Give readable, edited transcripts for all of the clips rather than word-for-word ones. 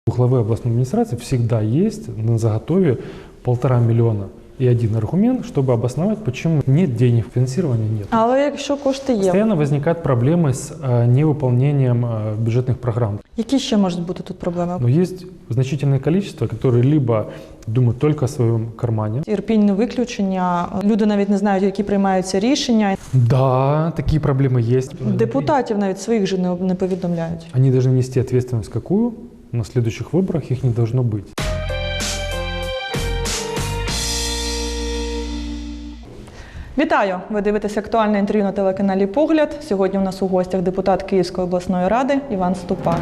У главы областной администрации всегда есть на заготове 1,5 миллиона. И один аргумент, чтобы обосновать, почему нет денег, финансирования нет. Але якщо кошти є, Постоянно возникают проблемы с невыполнением бюджетных программ. які ще можуть бути тут проблеми? Но есть значительное количество, которые либо думают только о своем кармане. Ірпінь не виключення. Люди навіть не знають, які приймаються рішення. Да, такие проблемы есть. Депутатів навіть своїх же не повідомляють. Они должны нести ответственность какую, на следующих выборах их не должно быть. Вітаю! Ви дивитеся актуальне інтерв'ю на телеканалі «Погляд». Сьогодні у нас у гостях депутат Київської обласної ради Іван Ступак.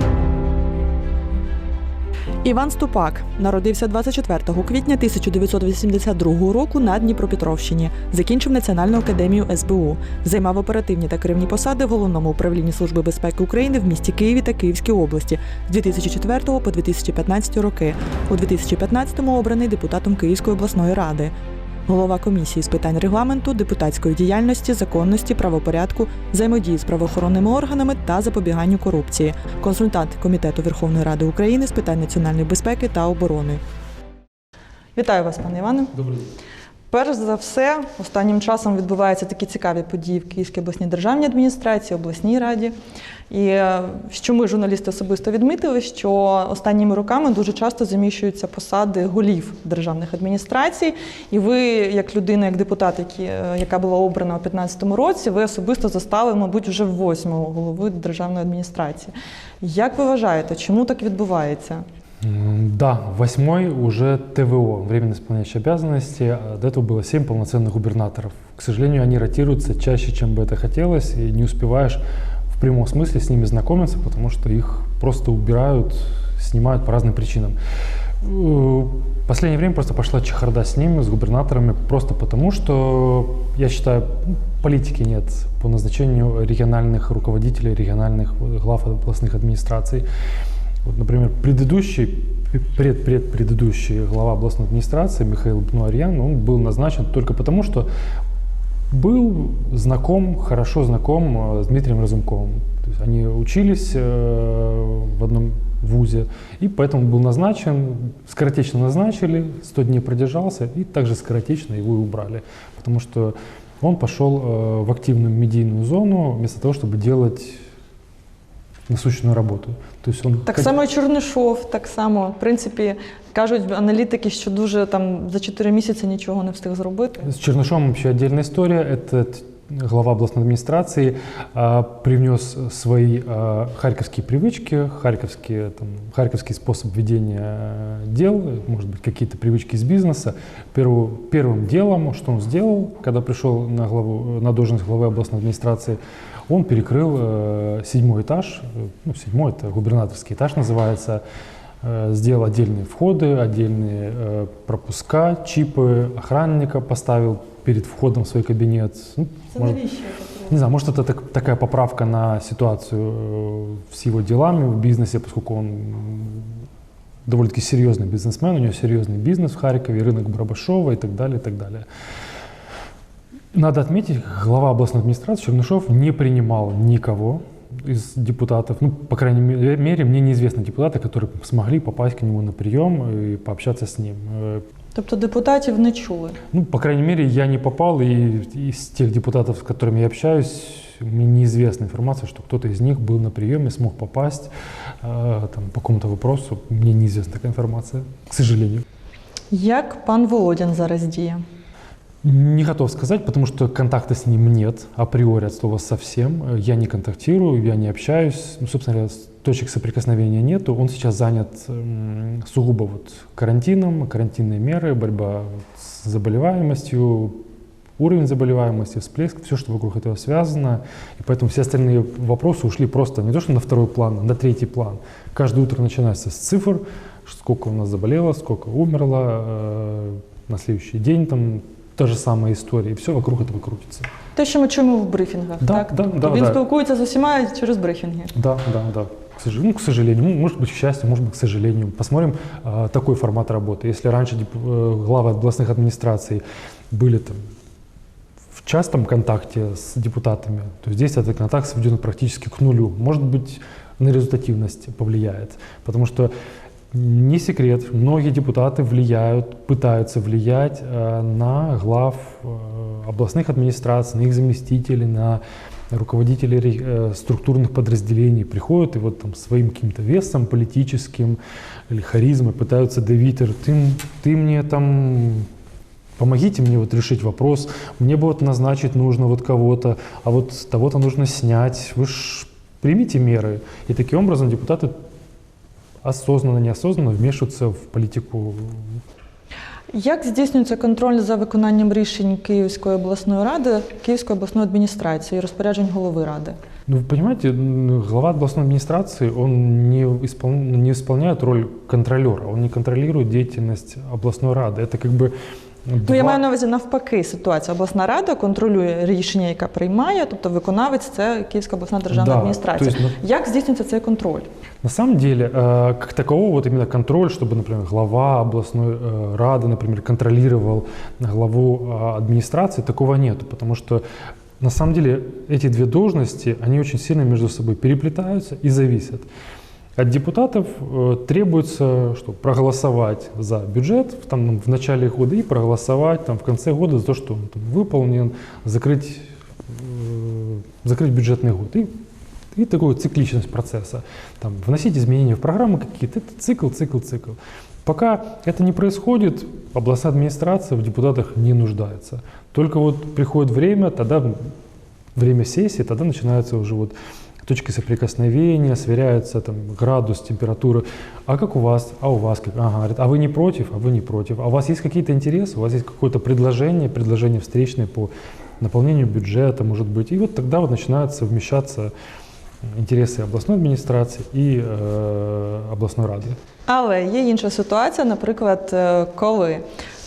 Іван Ступак народився 24 квітня 1982 року на Дніпропетровщині. Закінчив Національну академію СБУ. Займав оперативні та керівні посади в Головному управлінні Служби безпеки України в місті Києві та Київській області з 2004 по 2015 роки. У 2015-му обраний депутатом Київської обласної ради. Голова комісії з питань регламенту, депутатської діяльності, законності, правопорядку, взаємодії з правоохоронними органами та запобіганню корупції. Консультант Комітету Верховної Ради України з питань національної безпеки та оборони. Вітаю вас, пане Іване. Добрий день. Перш за все, останнім часом відбуваються такі цікаві події в Київській обласній державній адміністрації, обласній раді. І що ми, журналісти, особисто відмітили, що останніми роками дуже часто заміщуються посади голів державних адміністрацій. І ви, як людина, як депутат, яка була обрана у 2015 році, ви особисто застали, мабуть, вже 8-го голови державної адміністрації. Як ви вважаєте, чому так відбувається? Да, 8-й уже ТВО, временно исполняющий обязанности. До этого было 7 полноценных губернаторов. К сожалению, они ротируются чаще, чем бы это хотелось, и не успеваешь в прямом смысле с ними знакомиться, потому что их просто убирают, снимают по разным причинам. В последнее время просто пошла чехарда с ними, с губернаторами, просто потому что, я считаю, политики нет по назначению региональных руководителей, региональных глав областных администраций. Вот, например, предыдущий глава областной администрации Михаил Бнуарьян, он был назначен только потому, что был хорошо знаком с Дмитрием Разумковым. То есть они учились в одном вузе, и поэтому был назначен, скоротечно назначили, 100 дней продержался, и также скоротечно его и убрали. Потому что он пошел в активную медийную зону, вместо того, чтобы делать насущную работу. То есть он так само і Чернишов, так само. В принципі, кажуть аналітики, що дуже там за 4 місяці нічого не встиг зробити. С Чернышовым вообще отдельная история. Этот глава областной администрации привнес свои харьковские привычки, харьковский способ ведения дел, может быть, какие-то привычки из бизнеса. Первым делом, что он сделал, когда пришел на должность главы областной администрации, он перекрыл 7-й этаж, 7-й это губернаторский этаж называется, сделал отдельные входы, отдельные пропуска, чипы, охранника поставил перед входом в свой кабинет. Не знаю, может, это такая поправка на ситуацию с его делами в бизнесе, поскольку он довольно-таки серьезный бизнесмен, у него серьезный бизнес в Харькове, рынок Барабашова и так далее, и так далее. Надо отметить, глава областной администрации Чернышов не принимал никого из депутатов. По крайней мере, мне неизвестны депутаты, которые смогли попасть к нему на прием и пообщаться с ним. Тобто депутатів не чули? По крайней мере, я не попал, и из тех депутатов, с которыми я общаюсь, мне неизвестна информация, что кто-то из них был на приеме, смог попасть по какому-то вопросу. Мне неизвестна такая информация, к сожалению. Як пан Володін зараз діє? Не готов сказать, потому что контакта с ним нет, априори от слова совсем. Я не контактирую, я не общаюсь. Собственно говоря, точек соприкосновения нету. Он сейчас занят сугубо карантином, карантинные меры, борьба с заболеваемостью, уровень заболеваемости, всплеск, все, что вокруг этого связано. И поэтому все остальные вопросы ушли просто не то, что на второй план, а на третий план. Каждое утро начинается с цифр, сколько у нас заболело, сколько умерло, на следующий день та же самая история, и все вокруг этого крутится. Те, що ми чуємо в брифінгах, так? Він спілкується з усіма через брифінги. Да. К сожалению, может быть, к счастью, может быть, к сожалению. Посмотрим такой формат работы. Если раньше главы областных администраций были в частом контакте с депутатами, то здесь этот контакт сведен практически к нулю. Может быть, на результативность повлияет, потому что Не секрет, многие депутаты пытаются влиять на глав областных администраций, на их заместителей, на руководителей структурных подразделений. Приходят и вот там своим каким-то весом политическим или харизмой пытаются давить, ты мне там помогите мне вот решить вопрос, мне бы вот назначить нужно вот кого-то, а вот того-то нужно снять. Вы ж примите меры. И таким образом депутаты осознанно, неосознанно вмешиваются в політику. Як здійснюється контроль за виконанням рішень Київської обласної ради, Київської обласної адміністрації і розпоряджень голови ради? Ну, вы понимаете, глава областной администрации, он не исполняет роль контролера, он не контролирует деятельность областной рады. Это как бы Ну, я маю на увазі навпаки ситуація. Обласна рада контролює рішення, яке приймає, тобто виконавець – це Київська обласна державна адміністрація. То есть, як здійснюється цей контроль? На самом деле, как такового вот именно контроль, чтобы, например, глава областной рады, например, контролировал главу администрации, такого нету, потому что на самом деле эти две должности, они очень сильно между собой переплетаются и зависят. От депутатов требуется проголосовать за бюджет там, в начале года и проголосовать там, в конце года за то, что он там, выполнен, закрыть бюджетный год. И такую цикличность процесса. Там, вносить изменения в программы какие-то. Это цикл. Пока это не происходит, областная администрация в депутатах не нуждается. Только вот приходит время, тогда время сессии, тогда начинаются уже вот точки соприкосновения, сверяются там, градус, температура. А как у вас? А у вас как? Ага, говорит, а вы не против? А вы не против. А у вас есть какие-то интересы? У вас есть какое-то предложение встречное по наполнению бюджета, может быть. И вот тогда вот начинают совмещаться інтереси обласної адміністрації і обласної ради. Але є інша ситуація, наприклад, коли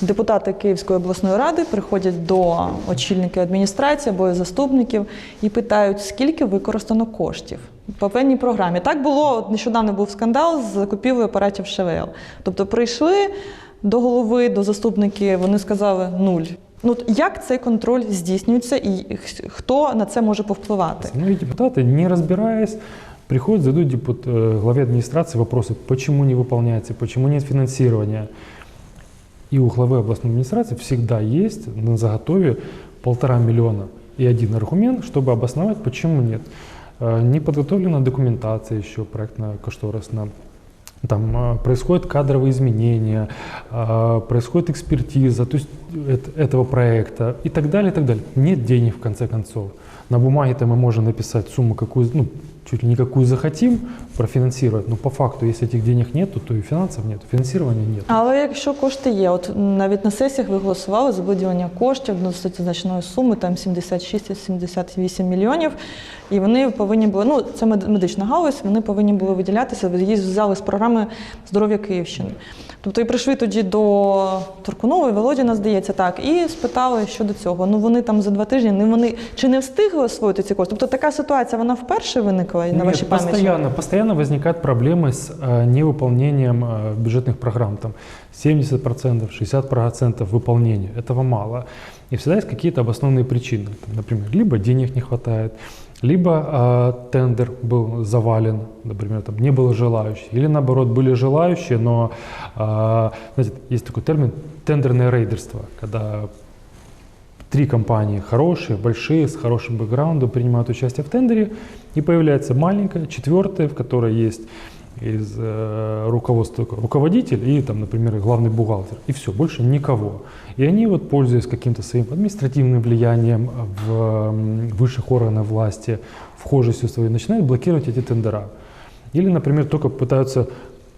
депутати Київської обласної ради приходять до очільників адміністрації або заступників і питають, скільки використано коштів по певній програмі. Так було, нещодавно був скандал з закупівлею апаратів ШВЛ. Тобто прийшли до голови, до заступників, вони сказали 0. Ну, як цей контроль здійснюється і хто на це може повпливати? Многие депутаты, не разбираясь, приходят, задают главе администрации вопросы, почему не выполняется, почему нет финансирования. И у главы областной администрации всегда есть на заготове 1,5 миллиона и один аргумент, чтобы обосновать, почему нет. Не подготовлена документация еще проектно-кошторисная. Там происходят кадровые изменения, происходит экспертиза то есть этого проекта и так далее, и так далее. Нет денег в конце концов. На бумаге-то мы можем написать сумму, какую, чуть ли не какую захотим профінансувати, но по факту, если этих денег нету, то и фінансів нет, фінансування нет. Але якщо кошти є, от навіть на сесіях ви голосували за виділення коштів досить значної суми, там 76-78 мільйонів, і вони повинні були, це медична галузь, вони повинні були виділятися, її взяли з програми «Здоров'я Київщини». Тобто і прийшли тоді до Туркунової, Володіна, здається, так, і спитали щодо цього. Вони там за 2 тижні, вони чи не встигли освоїти ці кошти? Тобто така ситуація, вона вперше виникла на вашій пам'яті? Постоянно возникают проблемы с невыполнением бюджетных программ. Там 70%, 60% выполнения. Этого мало. И всегда есть какие-то обоснованные причины. Там, например, либо денег не хватает, либо тендер был завален, например, там не было желающих, или наоборот были желающие, но знаете, есть такой термин тендерное рейдерство, когда 3 компании хорошие, большие, с хорошим бэкграундом принимают участие в тендере, и появляется маленькая, 4-я, в которой есть из руководства руководитель и, там, например, главный бухгалтер. И все, больше никого. И они, вот, пользуясь каким-то своим административным влиянием в высших органах власти, вхожестью своей, начинают блокировать эти тендера. Или, например, только пытаются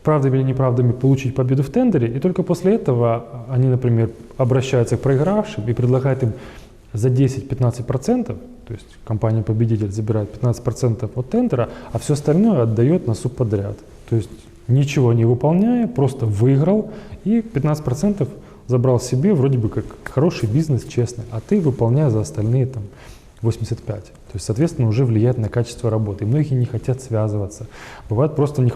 правдами или неправдами получить победу в тендере, и только после этого они, например, обращаются к проигравшим и предлагают им за 10-15%, то есть компания-победитель забирает 15% от тендера, а все остальное отдает на субподряд. То есть ничего не выполняя, просто выиграл и 15% забрал себе, вроде бы как хороший бизнес, честный, а ты выполняя за остальные там 85%. То есть, соответственно, уже влияет на качество работы. И многие не хотят связываться. Бывает, просто не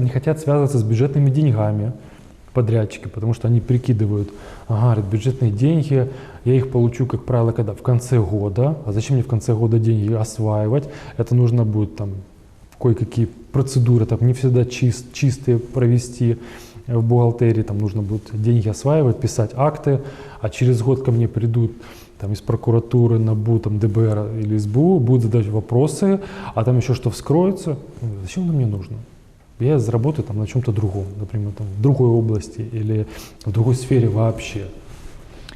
хотят связываться с бюджетными деньгами подрядчики, потому что они прикидывают, ага, бюджетные деньги, я их получу, как правило, когда? В конце года. А зачем мне в конце года деньги осваивать? Это нужно будет там кое-какие процедуры, там не всегда чистые провести в бухгалтерии, там нужно будет деньги осваивать, писать акты, а через год ко мне придут там, из прокуратуры, НАБУ, там, ДБР или СБУ, будут задавать вопросы, а там еще что вскроется. Зачем оно мне нужно? Я заработаю там, на чем-то другом, например, там, в другой области или в другой сфері вообще.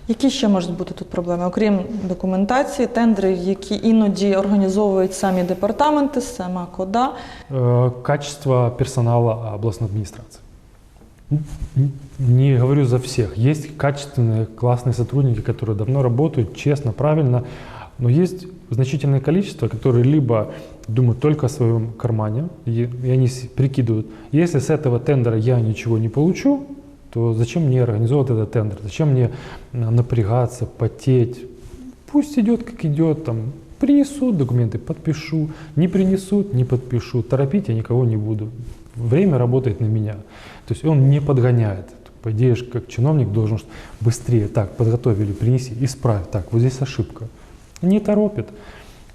Які ще можуть бути тут проблеми, окрім документації, тендери, які іноді організовують самі департаменти, сама КОДА? Качество персонала областной администрации. Не говорю за всех. Есть качественные, классные сотрудники, которые давно работают, честно, правильно, но есть значительное количество, которые либо думают только о своем кармане, и они прикидывают, если с этого тендера я ничего не получу, то зачем мне организовывать этот тендер, зачем мне напрягаться, потеть, пусть идет как идет, там, принесут документы, подпишу, не принесут, не подпишу, торопить я никого не буду, время работает на меня, то есть он не подгоняет. По идее, как чиновник должен быстрее, так, подготовили, принеси, исправь, так, вот здесь ошибка. Не торопит.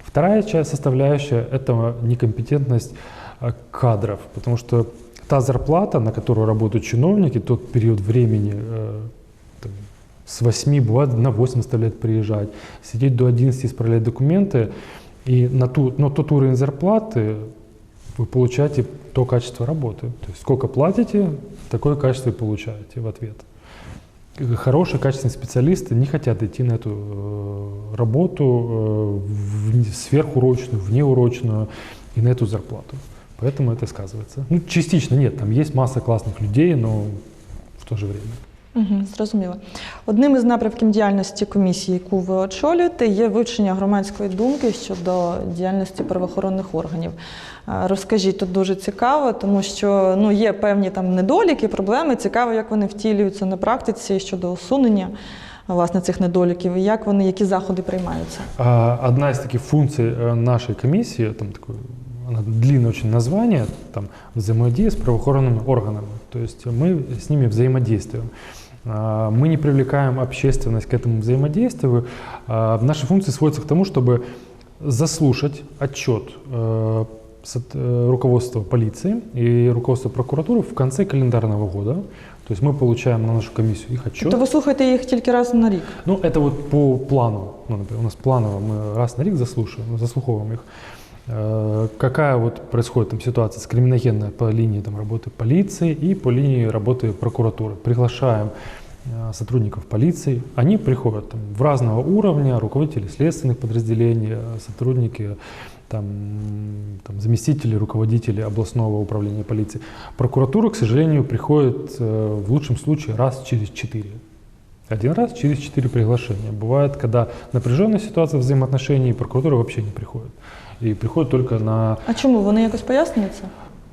Вторая часть, составляющая, это некомпетентность кадров, потому что та зарплата, на которую работают чиновники, тот период времени, там, с 8, бывает на 8 заставляет приезжать, сидеть до 11, исправлять документы, и на тот уровень зарплаты вы получаете то качество работы. То есть сколько платите, такое качество и получаете в ответ. Хорошие, качественные специалисты не хотят идти на эту работу сверхурочную, внеурочную и на эту зарплату. Поэтому это сказывается. Ну, частично нет, там есть масса классных людей, но в то же время. Зрозуміло. Одним із напрямків діяльності комісії, яку ви очолюєте, є вивчення громадської думки щодо діяльності правоохоронних органів. Розкажіть, тут дуже цікаво, тому що є певні там недоліки, проблеми. Цікаво, як вони втілюються на практиці щодо усунення власне цих недоліків, і які заходи приймаються. Одна из таких функций нашей комиссии, там такое длинное очень название, там взаимодействие с правоохранными органами. То есть мы с ними взаимодействуем. Мы не привлекаем общественность к этому взаимодействию. Наши функции сводятся к тому, чтобы заслушать отчет руководства полиции и руководства прокуратуры в конце календарного года. То есть мы получаем на нашу комиссию их отчет. То вы слушаете их тільки раз на рік? Ну, это вот по плану. Ну, например, у нас планово мы раз на рік заслуховуем их. Какая вот происходит там ситуация с криминогенной по линии там, работы полиции и по линии работы прокуратуры. Приглашаем сотрудников полиции, они приходят там, в разного уровня, руководители следственных подразделений, сотрудники, там, заместители, руководители областного управления полиции. Прокуратура, к сожалению, приходит в лучшем случае раз через 4. Один раз через 4 приглашения. Бывает, когда напряженная ситуация взаимоотношений, прокуратура вообще не приходит. И приходит только на... А чому? Вони якось пояснюються?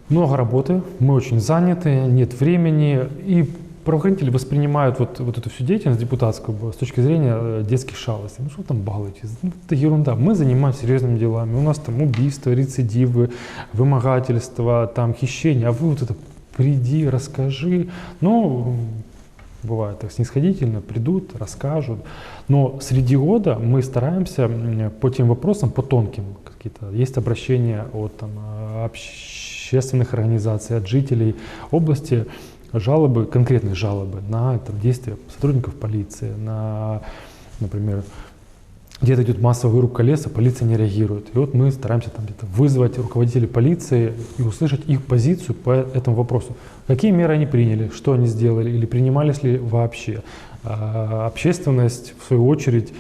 Много работы, мы очень заняты, нет времени. И правоохранители воспринимают вот эту всю деятельность депутатскую с точки зрения детских шалостей. Ну что там балуетесь? Ну, это ерунда. Мы занимаемся серьезными делами. У нас там убийства, рецидивы, вымогательства, там хищения. А вы вот это приди, расскажи. Ну, бывает так снисходительно, придут, расскажут. Но среди года мы стараемся по тем вопросам, по тонким какие-то. Есть обращения от там, общественных организаций, от жителей области, жалобы, конкретные жалобы на там, действия сотрудников полиции, на, например, где-то идет массовая вырубка леса, полиция не реагирует. И вот мы стараемся там где-то вызвать руководителей полиции и услышать их позицию по этому вопросу. Какие меры они приняли, что они сделали или принимались ли вообще. Общественность, в свою очередь,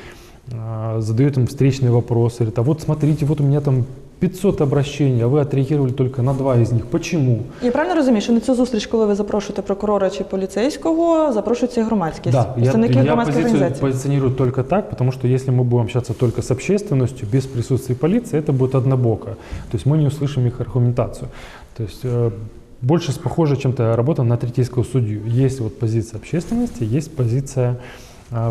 задает им встречные вопросы. Говорит, а вот смотрите, вот у меня там 500 обращений, а ви отреагували тільки на 2 із них. Почему? Я правильно розумію, що на цю зустріч, коли ви запрошуєте прокурора чи поліцейського, запрошується громадськість? Да, я позицию позиционирую только так, потому что если мы будем общаться только с общественностью, без присутствия полиции, это будет однобоко. То есть мы не услышим их аргументацию. То есть больше похоже чем-то работа на третейского судью. Есть вот позиция общественности, есть позиция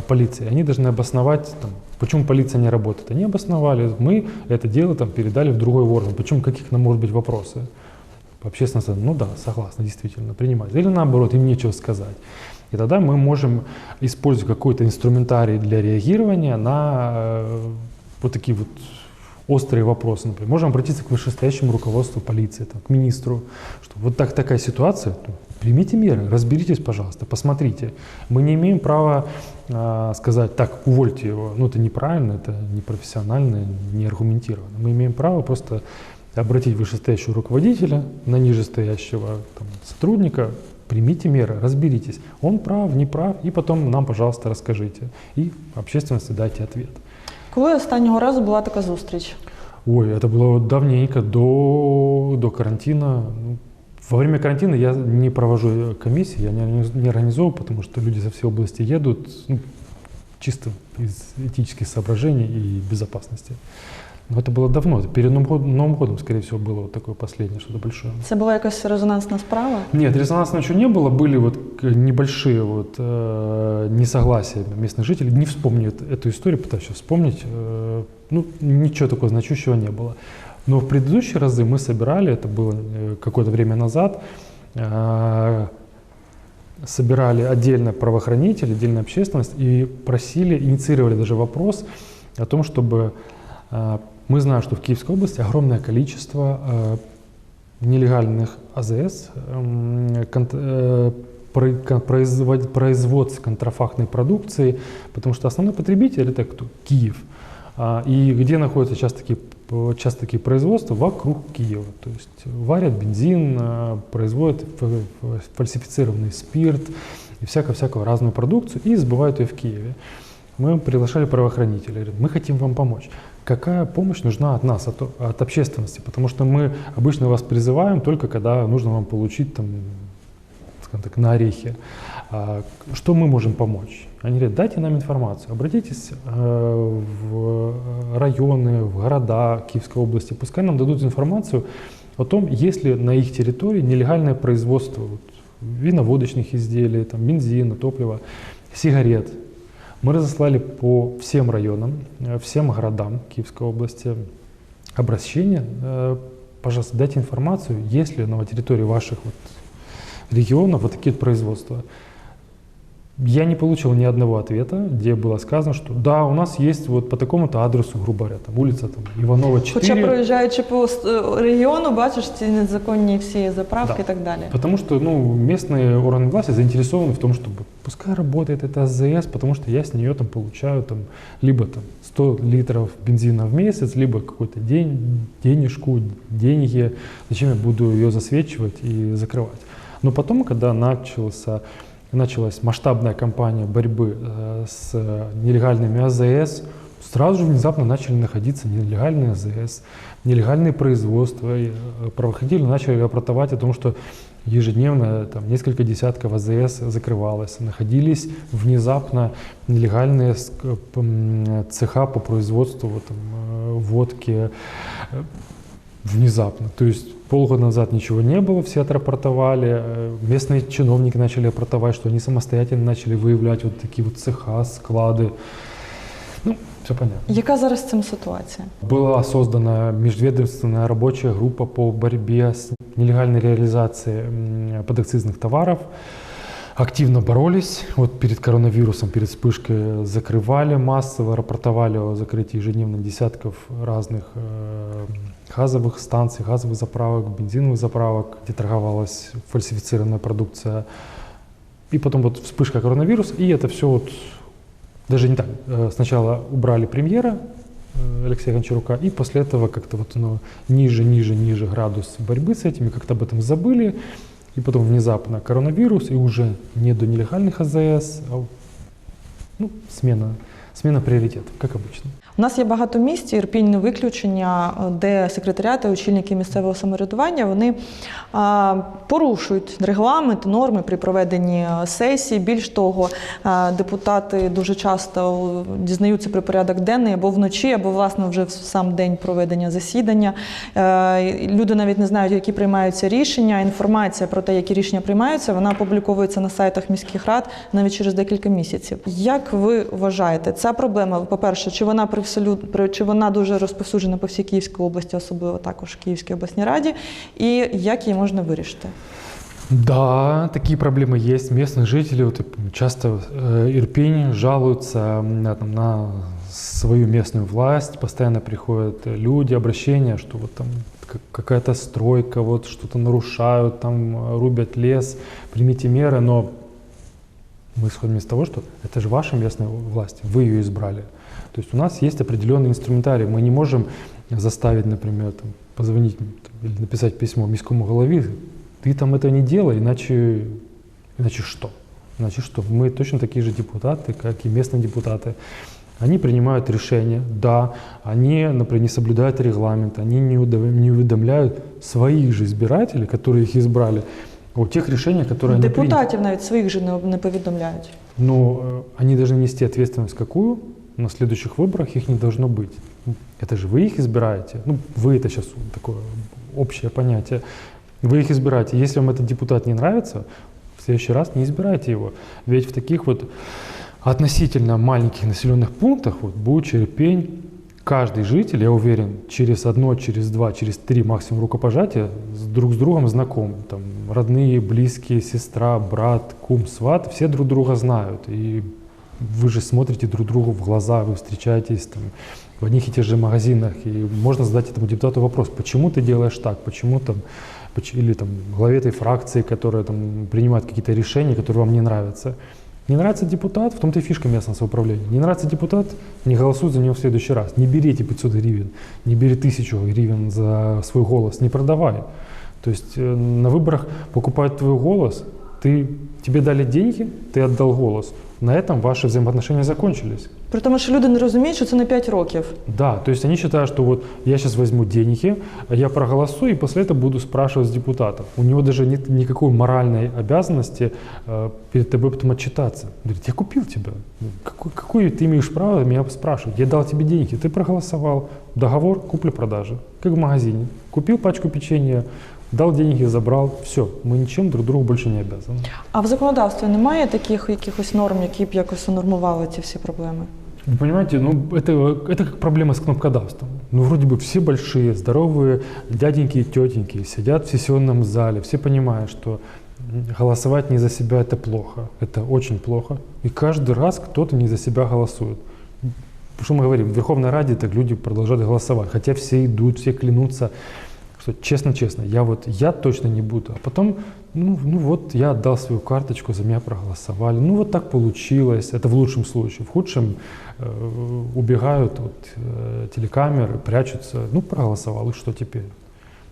полиции. Они должны обосновать, там, почему полиция не работает. Они обосновали, мы это дело там, передали в другой орган. Почему, каких нам может быть вопросы? Общественность, ну да, согласна, действительно, принимать. Или наоборот, им нечего сказать. И тогда мы можем использовать какой-то инструментарий для реагирования на вот такие вот острые вопросы, например, можем обратиться к вышестоящему руководству полиции, там, к министру, что вот такая ситуация, примите меры, разберитесь, пожалуйста, посмотрите. Мы не имеем права сказать, так, увольте его, ну это неправильно, это непрофессионально, не аргументированно. Мы имеем право просто обратить вышестоящего руководителя на нижестоящего там, сотрудника, примите меры, разберитесь, он прав, не прав, и потом нам, пожалуйста, расскажите, и общественности дайте ответ. Коли останнього разу була така зустріч? Ой, это было давненько, до карантина. Во время карантина я не провожу комиссии, я не организовываю, потому что люди со всей области едут, чисто из этических соображений и безопасности. Но это было давно, перед Новым годом, скорее всего, было вот такое последнее, что-то большое. Це була якась резонансна справа? Нет, резонансного ничего не было, были вот небольшие вот несогласия местных жителей. Не вспомню эту историю, пытаюсь сейчас вспомнить. Ничего такого значущего не было. Но в предыдущие разы мы собирали, это было какое-то время назад, собирали отдельно правоохранителей, отдельно общественность и просили, инициировали даже вопрос о том, чтобы... Мы знаем, что в Киевской области огромное количество нелегальных АЗС, производств контрафактной продукции, потому что основной потребитель – это кто? Киев. И где находятся часто такие производства? Вокруг Киева. То есть варят бензин, производят фальсифицированный спирт и всякую разную продукцию и сбывают ее в Киеве. Мы приглашали правоохранителей, говорят, мы хотим вам помочь. Какая помощь нужна от нас, от общественности? Потому что мы обычно вас призываем только когда нужно вам получить, там, скажем так, на орехи. Что мы можем помочь? Они говорят, дайте нам информацию, обратитесь в районы, в города Киевской области, пускай нам дадут информацию о том, есть ли на их территории нелегальное производство виноводочных изделий, там, бензина, топлива, сигарет. Мы разослали по всем районам, всем городам Киевской области обращение. Пожалуйста, дайте информацию, есть ли на территории ваших регионов вот такие производства. Я не получил ни одного ответа, где было сказано, что да, у нас есть вот по такому-то адресу, грубо говоря, там, улица там, Иванова 4. Хоча проїжджаючи по регіону, бачиш ці незаконні всі заправки, да, і так далі. Потому что местные органы власти заинтересованы в том, чтобы пускай работает эта АЗС, потому что я с нее там получаю либо 100 литров бензина в месяц, либо какой-то денежку, деньги, зачем я буду ее засвечивать и закрывать. Но потом, когда началась масштабная кампания борьбы с нелегальными АЗС, сразу же внезапно начали находиться нелегальные АЗС, нелегальные производства. И правоохранители начали рапортовать о том, что ежедневно несколько десятков АЗС закрывалось. Находились внезапно нелегальные цеха по производству водки. Внезапно. То есть полгода назад ничего не было, все отрапортовали. Местные чиновники начали рапортовать, что они самостоятельно начали выявлять вот такие вот цеха, склады. Все понятно. Яка зараз з цим ситуація? Была создана межведомственная рабочая группа по борьбе с нелегальной реализацией подакцизных товаров. Активно боролись. Вот перед коронавирусом, перед вспышкой закрывали массово, рапортовали о закрытии ежедневно десятков разных газовых станций, газовых заправок, бензиновых заправок, где торговалась фальсифицированная продукция. И потом вот вспышка коронавируса, и это все даже не так. Сначала убрали премьера Алексея Гончарука, и после этого как-то ниже градус борьбы с этими, как-то об этом забыли. И потом внезапно коронавирус, и уже не до нелегальных АЗС, а смена пріоритетів, як обично. У нас є багато місць, Ірпінь не виключення, де секретаріати, очільники місцевого самоврядування, вони порушують регламент, норми при проведенні сесії. Більш того, депутати дуже часто дізнаються про порядок денний або вночі, або, власне, вже в сам день проведення засідання. Люди навіть не знають, які приймаються рішення. Інформація про те, які рішення приймаються, вона опубліковується на сайтах міських рад навіть через декілька місяців. Як ви вважаєте, ця проблема, по-перше, чи вона дуже розповсюджена по всій Київській області, особливо також в Київській обласній раді, і як її можна вирішити? Да, такие проблемы есть. Местные жители часто Ирпень жалуются на свою местную власть, постоянно приходят люди, обращения, что вот там какая-то стройка, вот что-то нарушают, там рубят лес, примите меры, но мы исходим из того, что это же ваша местная власть, вы ее избрали. То есть у нас есть определенный инструментарий, мы не можем заставить, например, там, позвонить или написать письмо міському голові, ты там это не делай, иначе что? Значит, что мы точно такие же депутаты, как и местные депутаты. Они принимают решения, да, они, например, не соблюдают регламент, они не уведомляют своих же избирателей, которые их избрали, о тех решениях, которые они приняли. Депутатів навіть своїх же не повідомляють. Но они должны нести ответственность какую? На следующих выборах их не должно быть. Это же вы их избираете. Ну, вы это сейчас такое общее понятие. Вы их избираете. Если вам этот депутат не нравится, в следующий раз не избирайте его. Ведь в таких вот относительно маленьких населенных пунктах, вот Буча, Ирпень, каждый житель, я уверен, через одно, через два, через три максимум рукопожатия друг с другом знаком. Там, родные, близкие, сестра, брат, кум, сват, все друг друга знают. И вы же смотрите друг другу в глаза, вы встречаетесь там, в одних и тех же магазинах. И можно задать этому депутату вопрос, почему ты делаешь так, почему там, или там главе этой фракции, которая там принимает какие-то решения, которые вам не нравятся. Не нравится депутат, в том-то и фишка местного самоуправления. Не нравится депутат, не голосуй за него в следующий раз. Не бери эти 500 гривен, не бери 1000 гривен за свой голос, не продавай. То есть на выборах покупают твой голос, тебе дали деньги, ты отдал голос. На этом ваши взаимоотношения закончились. При тому, що люди не розуміють, що це на 5 років. Да, то есть они считают, что вот я сейчас возьму деньги, я проголосую и после этого буду спрашивать с депутатов. У него даже нет никакой моральной обязанности перед тобой потом отчитаться. Говорит, я купил тебя. Какое ты имеешь право меня спрашивать? Я дал тебе деньги, ты проголосовал. Договор купли-продажи, как в магазине. Купил пачку печенья, дал деньги, забрал. Все, мы ничем друг другу больше не обязаны. А в законодавстві немає таких якихось норм, які б якось унормували ці всі проблеми? Вы понимаете, ну это как проблема с кнопкодавством. Ну вроде бы все большие, здоровые дяденьки и тетеньки сидят в сессионном зале, все понимают, что голосовать не за себя это плохо, это очень плохо. И каждый раз кто-то не за себя голосует. Что мы говорим, в Верховной Раде так люди продолжают голосовать, хотя все идут, все клянутся, что честно, я точно не буду. А потом, ну вот я отдал свою карточку, за меня проголосовали. Ну вот так получилось, это в лучшем случае. В худшем убегают от телекамер, прячутся. Ну проголосовал, и что теперь?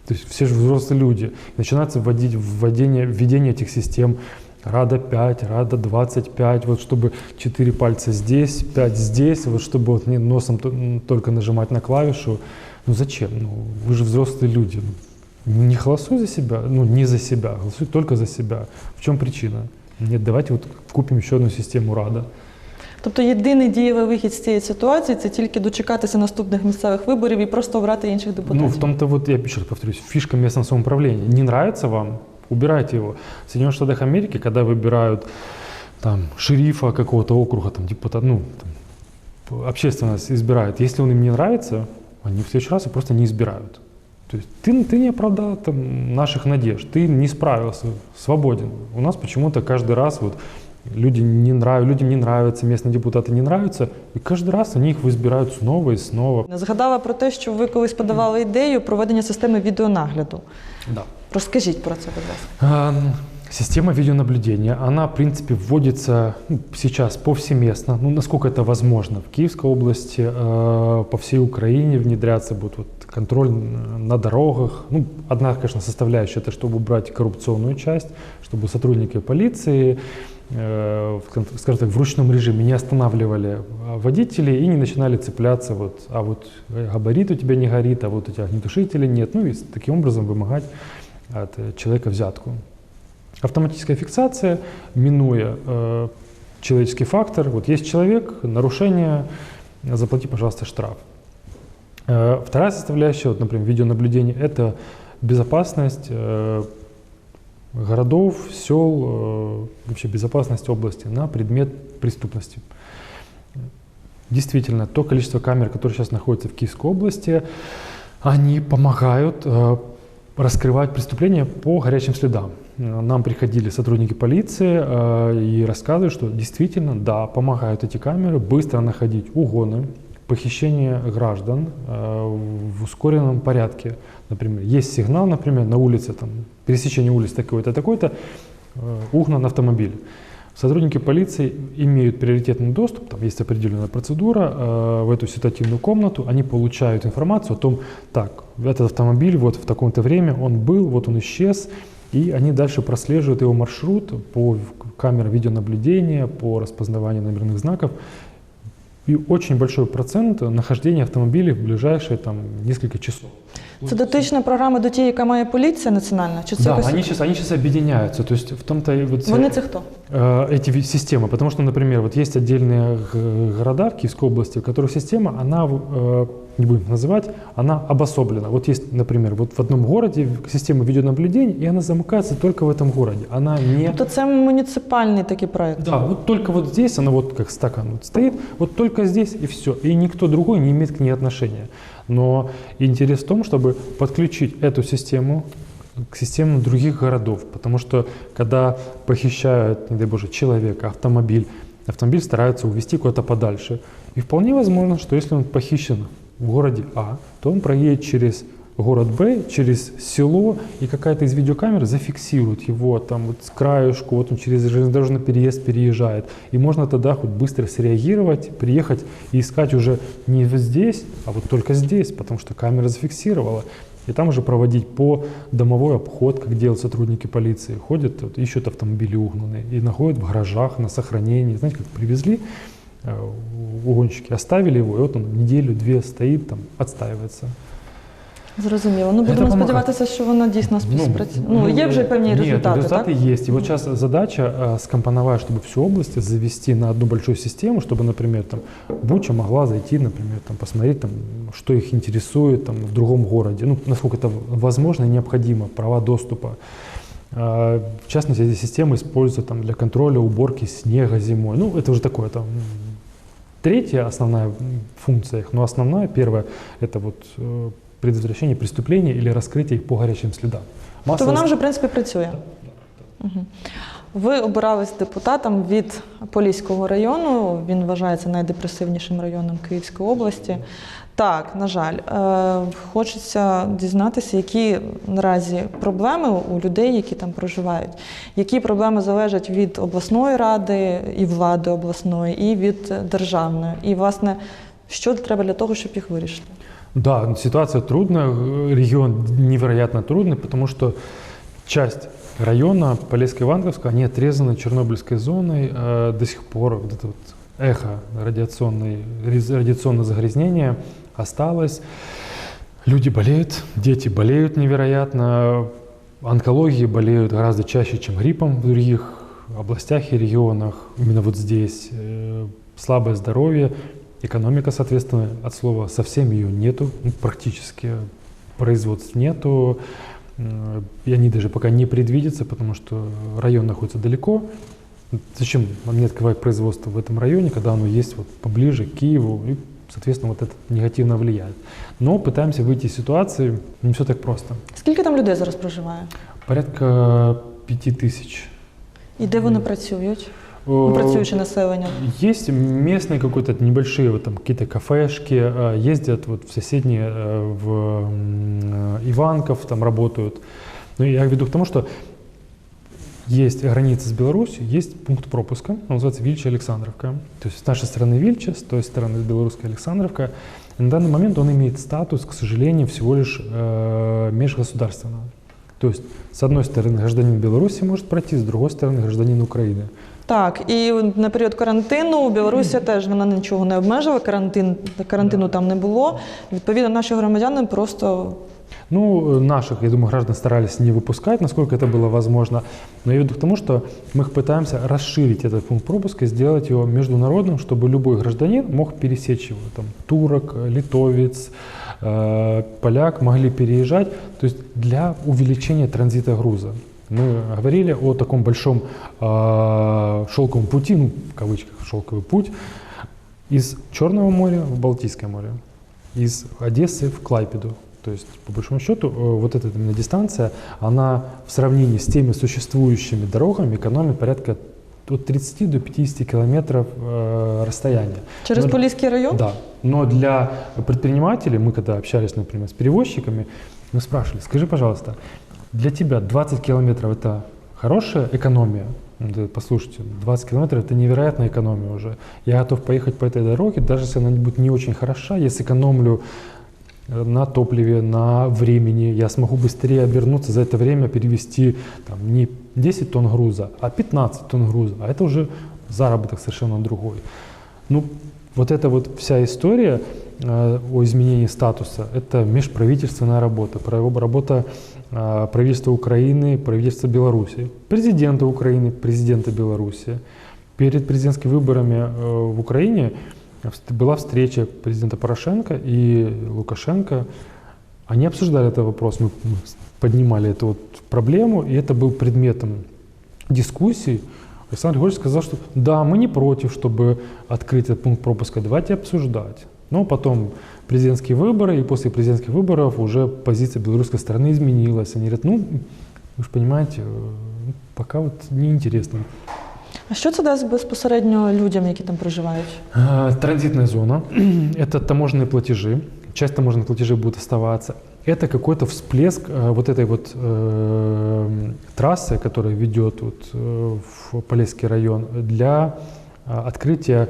То есть все же взрослые люди. Начинается введение этих систем. Рада 5, Рада 25, вот чтобы 4 пальца здесь, 5 здесь, вот чтобы вот не носом только нажимать на клавишу. Ну зачем? Ну, вы же взрослые люди. Не голосуй за себя, не за себя, голосуй только за себя. В чем причина? Нет, давайте вот купим еще одну систему Рада. Тобто єдиний дієвий вихід з цієї ситуації – це тільки дочекатися наступних місцевих виборів і просто обрати інших депутатів? Ну, в том-то вот, я еще раз повторюсь, фишка местного самоуправления. Не нравится вам? Убирайте его. В Соединенных Штатах Америки, когда выбирают там шерифа какого-то округа, там депутат, общественность избирает, если он им не нравится, они в следующий раз его просто не избирают. То есть ты не оправдал там наших надежд, ты не справился, свободен. У нас почему-то каждый раз вот людям не нравятся, местные депутаты не нравятся, и каждый раз они их избирают снова и снова. Згадала про те, що ви колись подавали ідею проведення системи відеонагляду. Да. Розкажіть про це, будь ласка. Система видеонаблюдения, она, в принципе, вводится сейчас повсеместно, насколько это возможно. В Киевской области, по всей Украине внедряться будет контроль на дорогах. Одна, конечно, составляющая, это чтобы убрать коррупционную часть, чтобы сотрудники полиции, скажем так, в ручном режиме не останавливали водителей и не начинали цепляться, а вот габарит у тебя не горит, а вот у тебя огнетушителя нет, и таким образом вымогать от человека взятку. Автоматическая фиксация, минуя человеческий фактор. Вот есть человек, нарушение, заплати, пожалуйста, штраф. Вторая составляющая, например, видеонаблюдение, это безопасность городов, сел, вообще безопасность области на предмет преступности. Действительно, то количество камер, которые сейчас находятся в Киевской области, они помогают раскрывать преступления по горячим следам. Нам приходили сотрудники полиции и рассказывают, что действительно, да, помогают эти камеры быстро находить угоны, похищение граждан в ускоренном порядке. Например, есть сигнал, например, на улице, там, пересечение улиц такой-то, такой-то, угнан автомобиль. Сотрудники полиции имеют приоритетный доступ, там есть определенная процедура в эту ситуативную комнату, они получают информацию о том, так, этот автомобиль вот в таком-то время он был, вот он исчез, и они дальше прослеживают его маршрут по камерам видеонаблюдения, по распознаванию номерных знаков. І дуже большой процент нахождения автомобілів в ближайшие там несколько часов. Це дотична програма до тієї, яка має поліція національна? Чи це Да, якось... они сейчас объединяются. То есть в том-то вот Вони це хто? эти системы, потому что, например, вот есть отдельные города в Киевской области, в которых система, она, не будем называть, она обособлена. Вот есть, например, вот в одном городе система видеонаблюдения, и она замыкается только в этом городе. Она не... Тобто це муніципальний такий проект? Да, вот только вот здесь, она вот как стакан вот стоит, вот только здесь и все. И никто другой не имеет к ней отношения. Но интерес в том, чтобы подключить эту систему к системам других городов. Потому что когда похищают, не дай боже, человека, автомобиль стараются увезти куда-то подальше. И вполне возможно, что если он похищен в городе А, то он проедет через город Б, через село, и какая-то из видеокамер зафиксирует его там вот с краешку, вот он через железнодорожный переезд переезжает. И можно тогда хоть быстро среагировать, приехать и искать уже не здесь, а вот только здесь, потому что камера зафиксировала. И там уже проводить по домовой обход, как делают сотрудники полиции. Ходят, вот, ищут автомобили угнанные и находят в гаражах на сохранении. Знаете, как привезли угонщики, оставили его, и вот он неделю-две стоит, там, отстаивается. Зрозуміло. Ну, будемо сподіватися, що вона дійсно співпрацює. Ну, є вже певні результати, результаты так? есть. И вот сейчас задача скомпоновать, чтобы всю область завести на одну большую систему, чтобы, например, там, Буча могла зайти, например, там, посмотреть, там, что их интересует там, в другом городе. Ну, насколько это возможно и необходимо, права доступа. В частности, эти системы используются там, для контроля уборки снега зимой. Ну, это уже такое там, третья основная функция их, но основная, первая, это вот предотвращение преступления или раскрытие их по горячим следам. То вона вже, в принципі, працює? Угу. Ви обирались депутатом від Поліського району, він вважається найдепресивнішим районом Київської області. Так, на жаль, хочеться дізнатися, які наразі проблеми у людей, які там проживають. Які проблеми залежать від обласної ради і влади обласної, і від державної. І, власне, що треба для того, щоб їх вирішити? Да, ситуация трудная, регион невероятно трудный, потому что часть района Полесска-Ивановска, они отрезаны Чернобыльской зоной, до сих пор вот это вот эхо радиационное загрязнение осталось. Люди болеют, дети болеют невероятно, онкологией болеют гораздо чаще, чем гриппом в других областях и регионах. Именно вот здесь слабое здоровье. Экономика, соответственно, от слова совсем ее нету, практически производств нету, и они даже пока не предвидятся, потому что район находится далеко. Зачем нам не открывать производство в этом районе, когда оно есть вот поближе к Киеву, и, соответственно, вот это негативно влияет. Но пытаемся выйти из ситуации, не все так просто. Скільки там людей зараз проживає? Порядка 5000. І де вони працюють? Працююче населення? Есть местные какие-то небольшие вот, там, какие-то кафешки, ездят вот в соседние, в Иванков, там работают. Но я веду к тому, что есть граница с Беларусью, есть пункт пропуска, он называется Вильча-Александровка. То есть с нашей стороны Вильча, с той стороны белорусская Александровка. И на данный момент он имеет статус, к сожалению, всего лишь межгосударственного. То есть с одной стороны гражданин Беларуси может пройти, с другой стороны гражданин Украины. Так, і на період карантину Білорусія теж вона нічого не обмежила, карантину там не було. Відповідно, наші громадяни просто... Ну, наших, я думаю, граждан старались не выпускать, насколько это было возможно. Но я веду к тому, что мы пытаемся расширить этот пункт пропуска и сделать его международным, чтобы любой гражданин мог пересечь его. Там, турок, литовец, поляк могли переезжать, то есть для увеличения транзита груза. Мы говорили о таком большом шелковом пути, ну, в кавычках шелковый путь, из Черного моря в Балтийское море, из Одессы в Клайпеду. То есть, по большому счету, вот эта именно дистанция, она в сравнении с теми существующими дорогами экономит порядка от 30 до 50 километров расстояния. Через Поліський район? Да. Но для предпринимателей, мы когда общались, например, с перевозчиками, мы спрашивали, скажи, пожалуйста, для тебя 20 километров – это хорошая экономия? Да, послушайте, 20 километров – это невероятная экономия уже. Я готов поехать по этой дороге, даже если она будет не очень хороша, я сэкономлю на топливе, на времени, я смогу быстрее обернуться, за это время перевести там, не 10 тонн груза, а 15 тонн груза, а это уже заработок совершенно другой. Ну, вот эта вот вся история о изменении статуса – это межправительственная работа, работа правительства Украины, правительства Беларуси, президента Украины, президента Беларуси. Перед президентскими выборами в Украине была встреча президента Порошенко и Лукашенко. Они обсуждали этот вопрос, мы поднимали эту вот проблему, и это был предметом дискуссий. Александр Григорьевич сказал, что да, мы не против, чтобы открыть этот пункт пропуска, давайте обсуждать. Но потом президентские выборы, и после президентских выборов уже позиция белорусской стороны изменилась. Они говорят, ну, вы же понимаете, пока вот неинтересно. А що це дасть безпосередньо людям, які там проживають? Транзитная зона – это таможенные платежи. Часть таможенных платежей будет оставаться. Это какой-то всплеск вот этой вот трассы, которая ведет вот, в Полесский район, для открытия,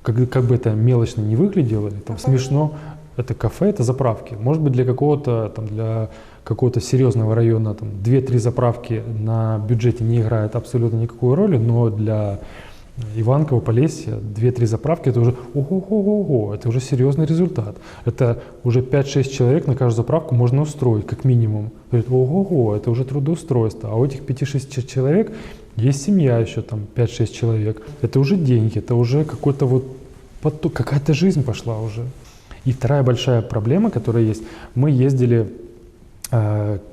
как бы это мелочно не выглядело, или, там, смешно, это кафе, это заправки. Может быть, для какого-то серьезного района 2-3 заправки на бюджете не играет абсолютно никакой роли, но для Иванкова, Полесья 2-3 заправки – это уже ого-го-го, это уже серьезный результат. Это уже 5-6 человек на каждую заправку можно устроить, как минимум. Говорит, ого-го, это уже трудоустройство. А у этих 5-6 человек есть семья еще, там 5-6 человек. Это уже деньги, это уже какой-то вот поток, какая-то жизнь пошла уже. И вторая большая проблема, которая есть, мы ездили,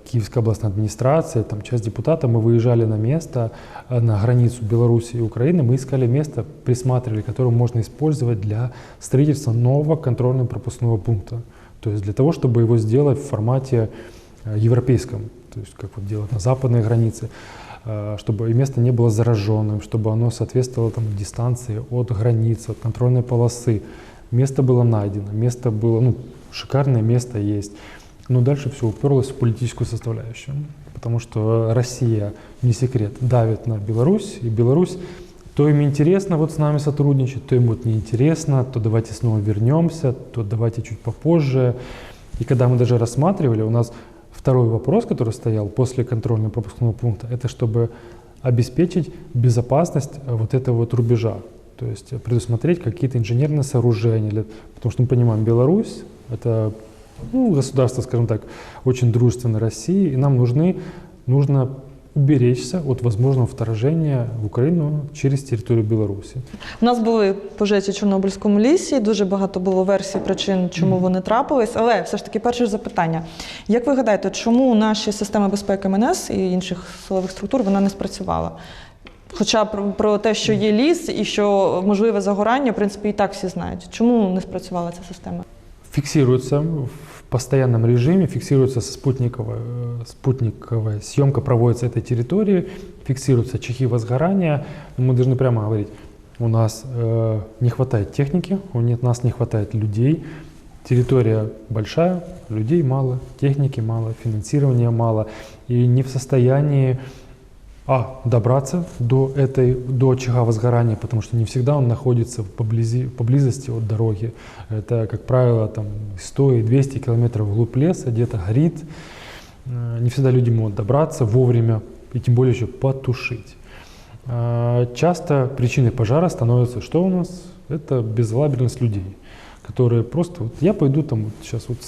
Киевская областная администрация, там часть депутатов, мы выезжали на место, на границу Беларуси и Украины, мы искали место, присматривали, которое можно использовать для строительства нового контрольно-пропускного пункта. То есть для того, чтобы его сделать в формате европейском, то есть как вот делать на западной границе, чтобы и место не было зараженным, чтобы оно соответствовало там, дистанции от границы, от контрольной полосы. Место было найдено, место было, ну, шикарное место есть. Но дальше все уперлось в политическую составляющую, потому что Россия, не секрет, давит на Беларусь, и Беларусь, то им интересно вот с нами сотрудничать, то им вот неинтересно, то давайте снова вернемся, то давайте чуть попозже. И когда мы даже рассматривали, у нас второй вопрос, который стоял после контрольно-пропускного пункта, это чтобы обеспечить безопасность вот этого вот рубежа, то есть предусмотреть какие-то инженерные сооружения, потому что мы понимаем, Беларусь – это государство, скажем так, очень дружественно России, и нам нужно уберечься от возможного вторжения в Україну через територію Білорусі. У нас були пожежі в Чорнобильському лісі, дуже багато було версій причин, чому вони трапились, але все ж таки перше запитання. Як ви гадаєте, чому наші системи безпеки МНС і інших силових структур вона не спрацювала? Хоча про те, що є ліс і що можливе загорання, в принципі, і так всі знають. Чому не спрацювала ця система? Фиксируется в постоянном режиме, фиксируется спутниковая съемка проводится этой территории, фиксируются очаги возгорания. Мы должны прямо говорить, у нас не хватает техники, у нас не хватает людей, территория большая, людей мало, техники мало, финансирования мало, и не в состоянии добраться до очага возгорания, потому что не всегда он находится поблизости от дороги. Это, как правило, там 100 и 200 километров вглубь леса, где-то горит. Не всегда люди могут добраться вовремя и тем более еще потушить. Часто причиной пожара становится, что у нас? Это безалаберность людей, которые просто, вот я пойду там, вот сейчас вот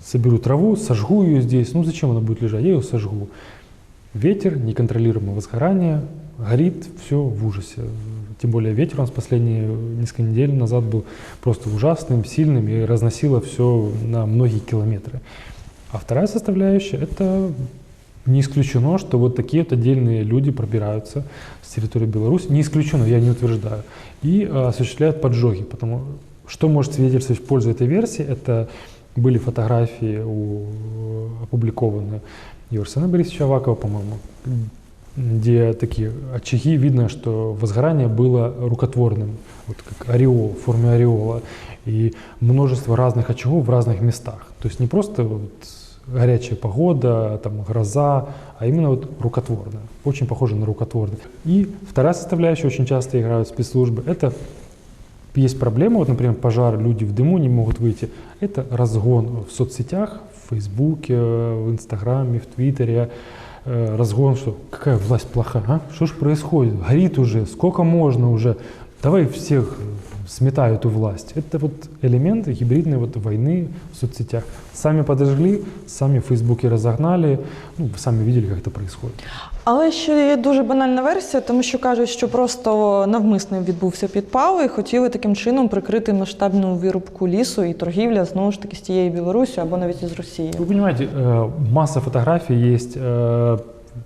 соберу траву, сожгу ее здесь. Ну зачем она будет лежать? Я ее сожгу. Ветер, неконтролируемое возгорание, горит, все в ужасе. Тем более ветер у нас последние несколько недель назад был просто ужасным, сильным и разносило все на многие километры. А вторая составляющая – это не исключено, что вот такие вот отдельные люди пробираются с территории Беларуси. Не исключено, я не утверждаю. И осуществляют поджоги. Потому что может свидетельствовать в пользу этой версии – это были фотографии опубликованы и у Арсена Борисовича Авакова, по-моему, где такие очаги, видно, что возгорание было рукотворным, вот как ореол, в форме ореола, и множество разных очагов в разных местах. То есть не просто вот горячая погода, там, гроза, а именно вот рукотворная, очень похоже на рукотворный. И вторая составляющая, очень часто играют спецслужбы, это есть проблема, вот, например, пожар, люди в дыму не могут выйти, это разгон в соцсетях, в Фейсбуке, в Инстаграме, в Твиттере, разгон, что какая власть плохая, а? Что ж происходит, горит уже, сколько можно уже, давай всех сметаю эту власть. Это вот элементы гибридной вот войны в соцсетях. Сами подожгли, сами в Фейсбуке розогнали, ну, ви самі бачили, як це відбувається. Але ще є дуже банальна версія, тому що кажуть, що просто навмисно відбувся підпал і хотіли таким чином прикрити масштабну вирубку лісу і торгівля, знову ж таки, з тією Білорусі або навіть із Росії. Вы понимаете, масса фотографий есть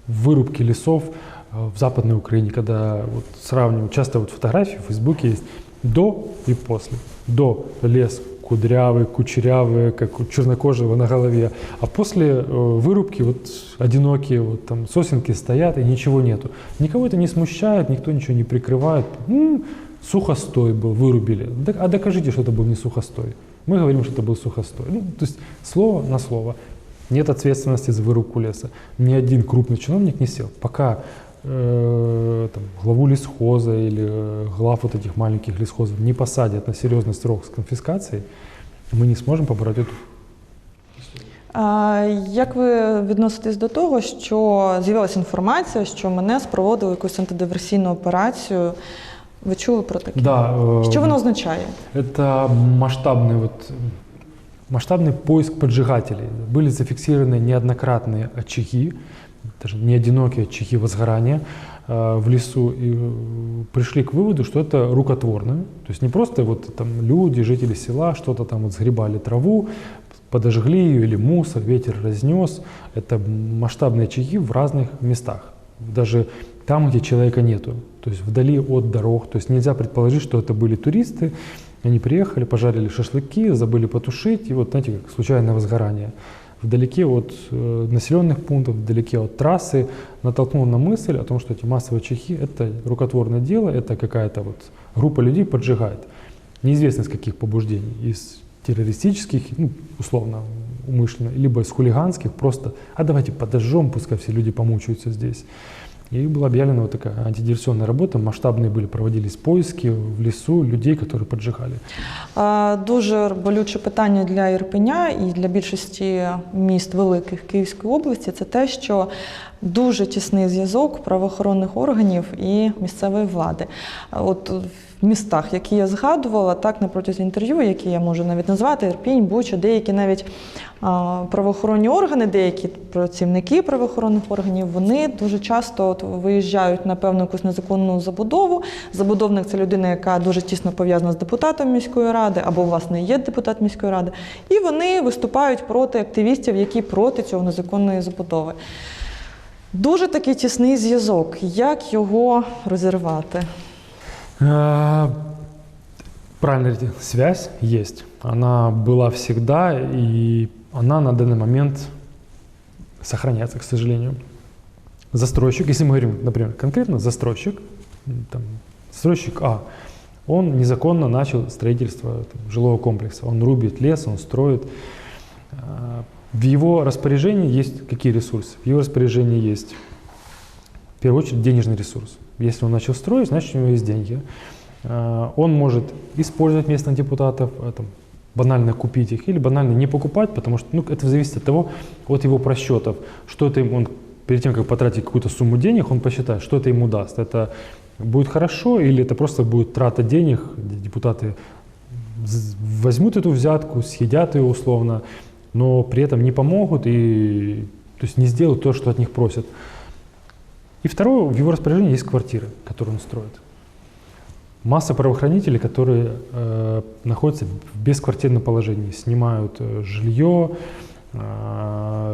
вырубки лесов в Западной Украине, когда вот сравнивают, часто вот фотографии в Фейсбуке есть до и после. До лес кудрявый, кучерявый, как у чернокожего на голове, а после вырубки вот одинокие вот там сосенки стоят и ничего нету. Никого это не смущает, никто ничего не прикрывает. Сухостой был, вырубили. А докажите, что это был не сухостой. Мы говорим, что это был сухостой. Ну, то есть слово на слово. Нет ответственности за вырубку леса. Ни один крупный чиновник не сел. Пока там, главу лесхоза или глав вот этих маленьких лесхозов не посадят на серьезный срок с конфискацией, мы не сможем побороть эту. Як ви відноситесь до того, що з'явилася інформація, що МНС проводили якусь антидиверсійну операцію? Ви чули про таке? Да. Що воно означає? Это масштабный поиск поджигателей. Были зафиксированы неоднократные очаги, даже не одинокие очаги возгорания в лесу, и пришли к выводу, что это рукотворное. То есть не просто вот там люди, жители села, что-то там вот сгребали траву, подожгли ее или мусор, ветер разнес. Это масштабные очаги в разных местах, даже там, где человека нету, то есть вдали от дорог. То есть нельзя предположить, что это были туристы, они приехали, пожарили шашлыки, забыли потушить, и вот, знаете, как случайное возгорание. Вдалеке от населенных пунктов, вдалеке от трассы натолкнул на мысль о том, что эти массовые очаги – это рукотворное дело, это какая-то вот группа людей поджигает. Неизвестно из каких побуждений, из террористических, ну, условно, умышленно, либо из хулиганских, просто «а давайте подожжем, пускай все люди помучаются здесь». И была объявлена вот такая антидиверсионная работа, масштабные проводились поиски в лесу людей, которые поджигали. Дуже болюче питання для Ірпеня і для більшості міст великих Київської області – це те, що дуже тісний зв'язок правоохоронних органів і місцевої влади. От в містах, які я згадувала, так, на протязі інтерв'ю, які я можу навіть назвати, Ірпінь, Буча, деякі навіть правоохоронні органи, деякі працівники правоохоронних органів, вони дуже часто виїжджають на певну якусь незаконну забудову. Забудовник – це людина, яка дуже тісно пов'язана з депутатом міської ради, або, власне, є депутат міської ради. І вони виступають проти активістів, які проти цього незаконної забудови. Дуже такий тісний зв'язок. Як його розірвати? Правильно говорите, связь есть. Она была всегда, и она на данный момент сохраняется, к сожалению. Застройщик, если мы говорим, например, конкретно застройщик, там, застройщик А, он незаконно начал строительство там, жилого комплекса. Он рубит лес, он строит. В его распоряжении есть какие ресурсы? В его распоряжении есть, в первую очередь, денежный ресурс. Если он начал строить, значит, у него есть деньги. Он может использовать местных депутатов, там, банально купить их или банально не покупать, потому что это зависит от того, от его просчетов. Что-то он, перед тем, как потратить какую-то сумму денег, он посчитает, что это ему даст. Это будет хорошо или это просто будет трата денег, депутаты возьмут эту взятку, съедят ее условно, но при этом не помогут и то есть не сделают то, что от них просят. И второе, в его распоряжении есть квартиры, которые он строит. Масса правоохранителей, которые находятся в бесквартирном положении, снимают жилье,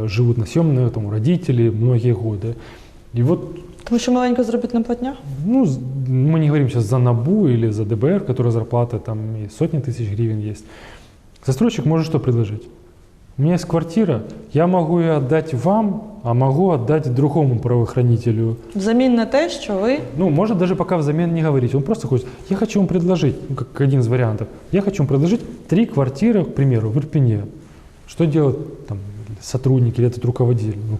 живут на съемные, там, у родителей многие годы. И вот, Тому що маленька заробітна платня? ну, мы не говорим сейчас за НАБУ или за ДБР, в которой зарплата там и сотни тысяч гривен есть. Застройщик может что предложить? у меня есть квартира, я могу ее отдать вам, а могу отдать другому правоохранителю. Взамін на те, що ви Ну, может даже пока взамен не говорить. Он просто хочет, я хочу вам предложить, ну, как один из вариантов, я хочу вам предложить 3 квартиры, к примеру, в Ирпене. Что делает там сотрудник или этот руководитель? Ну,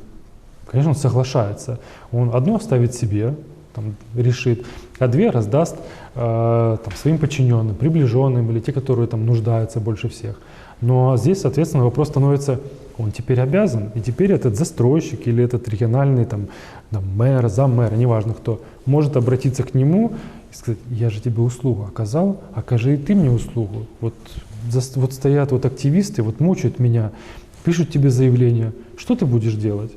конечно, он соглашается. Он одну оставит себе, там, решит, а 2 раздаст там, своим подчиненным, приближенным или те, которые там нуждаются больше всех. Но здесь, соответственно, вопрос становится, он теперь обязан, и теперь этот застройщик или этот региональный там, мэр, заммэра, неважно кто, может обратиться к нему и сказать, я же тебе услугу оказал, окажи и ты мне услугу. Вот стоят вот активисты, вот мучают меня, пишут тебе заявление, что ты будешь делать?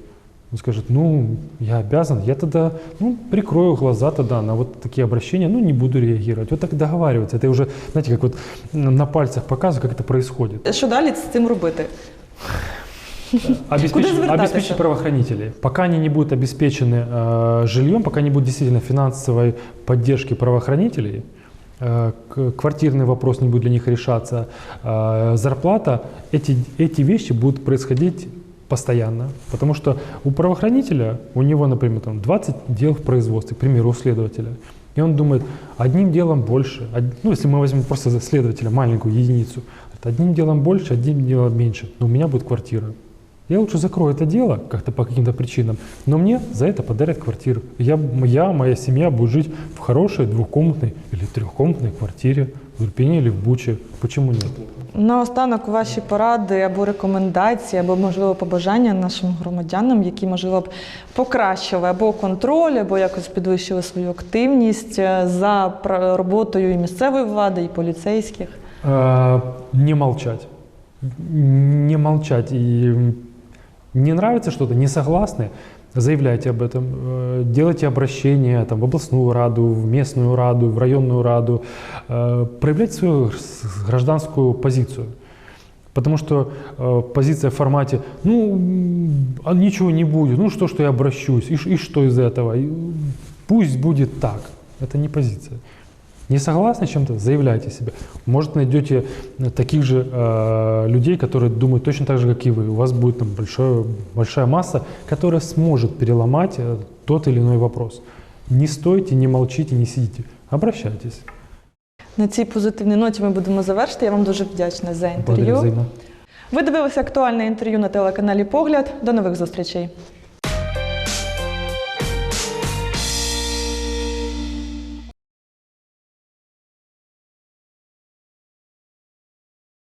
Он скажет, ну, я обязан, я тогда, ну, прикрою глаза тогда на вот такие обращения, ну, не буду реагировать. Вот так договариваться. Это уже, знаете, как вот на пальцах показываю, как это происходит. що далі з цим робити? Обеспечить правоохранителей. Пока они не будут обеспечены жильем, пока не будет действительно финансовой поддержки правоохранителей, квартирный вопрос не будет для них решаться, зарплата, эти вещи будут происходить постоянно. Потому что у правоохранителя, у него, например, там 20 дел в производстве, к примеру, у следователя. И он думает, одним делом больше, ну, если мы возьмем просто следователя, маленькую единицу, одним делом больше, одним делом меньше, но у меня будет квартира. Я лучше закрою это дело как-то по каким-то причинам, но мне за это подарят квартиру. Моя семья будет жить в хорошей 2-комнатной или 3-комнатной квартире в Ирпене или в Буче. Почему нет? Наостанок ваші поради або рекомендації, або, можливо, побажання нашим громадянам, які, можливо, б покращили або контроль, або якось підвищили свою активність за роботою і місцевої влади, і поліцейських. Не молчать. Не молчать. И не нравится что-то, не согласны, заявляйте об этом, делайте обращения там, в областную раду, в местную раду, в районную раду, проявляйте свою гражданскую позицию. Потому что позиция в формате, ну, ничего не будет, ну что я обращусь, и что из этого, пусть будет так. Это не позиция. Не согласны с чем-то, заявляйте себе. Может, найдете таких же людей, которые думают точно так же, как и вы. У вас будет там большая масса, которая сможет переломать тот или иной вопрос. Не стойте, не молчите, не сидите. Обращайтесь. На цій позитивній ноті ми будемо завершити. Я вам дуже вдячна за інтерв'ю. Благодарю взаимно. Ви дивилися актуальне інтерв'ю на телеканалі «Погляд». До нових зустрічей.